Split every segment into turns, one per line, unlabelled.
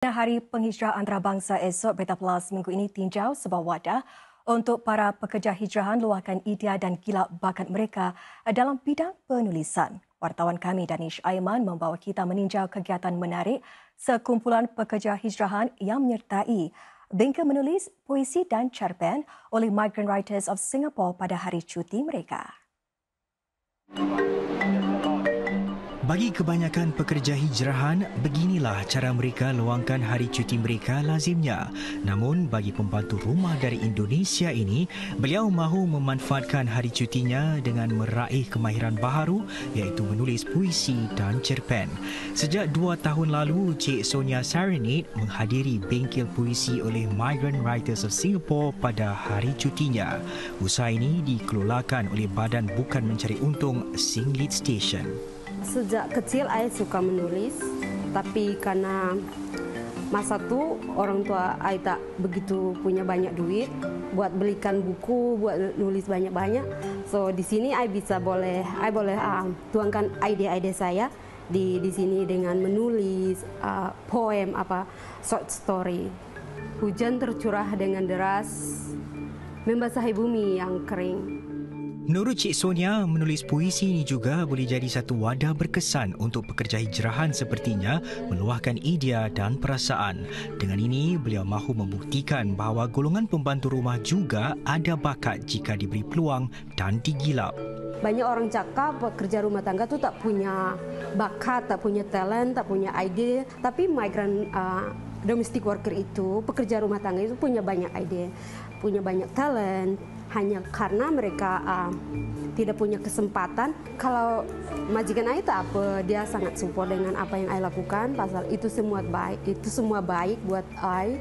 Hari Penghijrah Antarabangsa esok, Berita Plus minggu ini tinjau sebuah wadah untuk para pekerja hijrahan luahkan idea dan kilap bakat mereka dalam bidang penulisan. Wartawan kami Danish Aiman membawa kita meninjau kegiatan menarik sekumpulan pekerja hijrahan yang menyertai bengkel menulis puisi dan cerpen oleh Migrant Writers of Singapore pada hari cuti mereka.
Bagi kebanyakan pekerja hijrahan, beginilah cara mereka luangkan hari cuti mereka lazimnya. Namun bagi pembantu rumah dari Indonesia ini, beliau mahu memanfaatkan hari cutinya dengan meraih kemahiran baharu iaitu menulis puisi dan cerpen. Sejak 2 tahun lalu, Cik Sonia Sarinate menghadiri bengkel puisi oleh Migrant Writers of Singapore pada hari cutinya. Usaha ini dikelolakan oleh Badan Bukan Mencari Untung Singlit Station.
Sejak kecil saya suka menulis, tapi karena masa tu orang tua saya tak begitu punya banyak duit buat belikan buku, buat nulis banyak-banyak. So di sini saya boleh tuangkan ide-ide saya di sini dengan menulis poem short story. Hujan tercurah dengan deras membasahi bumi yang kering.
Menurut Cik Sonia, menulis puisi ini juga boleh jadi satu wadah berkesan untuk pekerja hijrahan sepertinya meluahkan idea dan perasaan. Dengan ini, beliau mahu membuktikan bahawa golongan pembantu rumah juga ada bakat jika diberi peluang dan digilap.
Banyak orang cakap pekerja rumah tangga tu tak punya bakat, tak punya talent, tak punya ide. Tapi migrant domestic worker itu, pekerja rumah tangga itu punya banyak ide, punya banyak talent. Hanya karena mereka tidak punya kesempatan. Kalau majikan saya tak apa, dia sangat support dengan apa yang saya lakukan. Pasal itu semua baik buat saya.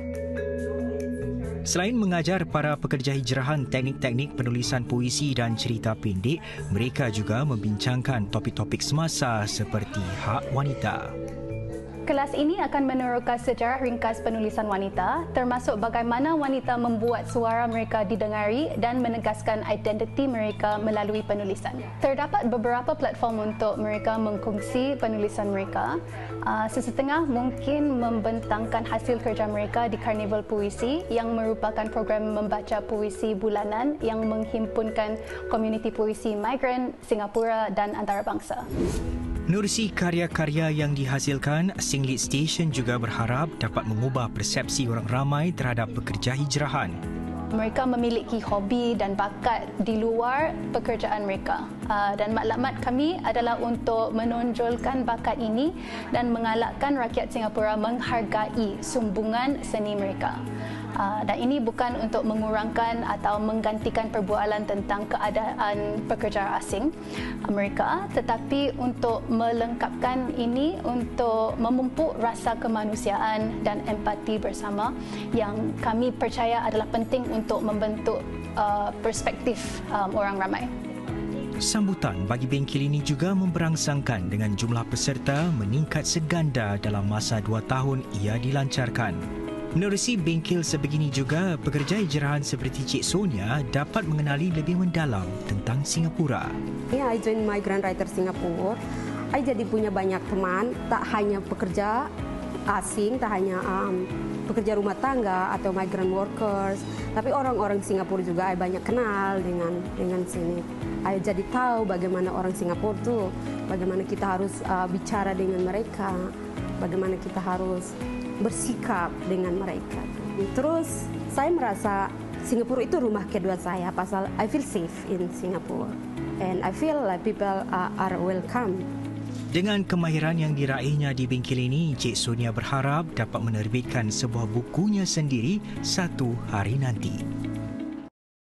Selain mengajar para pekerja hijrahan teknik-teknik penulisan puisi dan cerita pendek, mereka juga membincangkan topik-topik semasa seperti hak wanita.
Kelas ini akan meneroka sejarah ringkas penulisan wanita, termasuk bagaimana wanita membuat suara mereka didengari dan menegaskan identiti mereka melalui penulisan. Terdapat beberapa platform untuk mereka mengkongsi penulisan mereka. Sesetengah mungkin membentangkan hasil kerja mereka di Karnival Puisi yang merupakan program membaca puisi bulanan yang menghimpunkan komuniti puisi migran, Singapura dan antarabangsa.
Menerusi karya-karya yang dihasilkan, Singlit Station juga berharap dapat mengubah persepsi orang ramai terhadap pekerja hijrahan.
Mereka memiliki hobi dan bakat di luar pekerjaan mereka. Dan matlamat kami adalah untuk menonjolkan bakat ini dan mengalakkan rakyat Singapura menghargai sumbungan seni mereka. Dan ini bukan untuk mengurangkan atau menggantikan perbualan tentang keadaan pekerja asing mereka, tetapi untuk melengkapkan ini untuk memupuk rasa kemanusiaan dan empati bersama yang kami percaya adalah penting untuk membentuk perspektif orang ramai.
Sambutan bagi bengkel ini juga memberangsangkan dengan jumlah peserta meningkat seganda dalam masa 2 tahun ia dilancarkan. Menerusi bengkel sebegini juga, pekerja hijrahan seperti Cik Sonia dapat mengenali lebih mendalam tentang Singapura.
Ya, I join Migrant Writers Singapore. I jadi punya banyak teman, tak hanya pekerja asing, tak hanya pekerja rumah tangga atau migrant workers, tapi orang-orang Singapura juga I banyak kenal dengan sini. I jadi tahu bagaimana orang Singapura tu, bagaimana kita harus bicara dengan mereka, bagaimana kita harus bersikap dengan mereka. Terus saya merasa Singapura itu rumah kedua saya, pasal I feel safe in Singapore and I feel like people are welcome.
Dengan kemahiran yang diraihnya di bengkel ini, Cik Sonia berharap dapat menerbitkan sebuah bukunya sendiri satu hari nanti.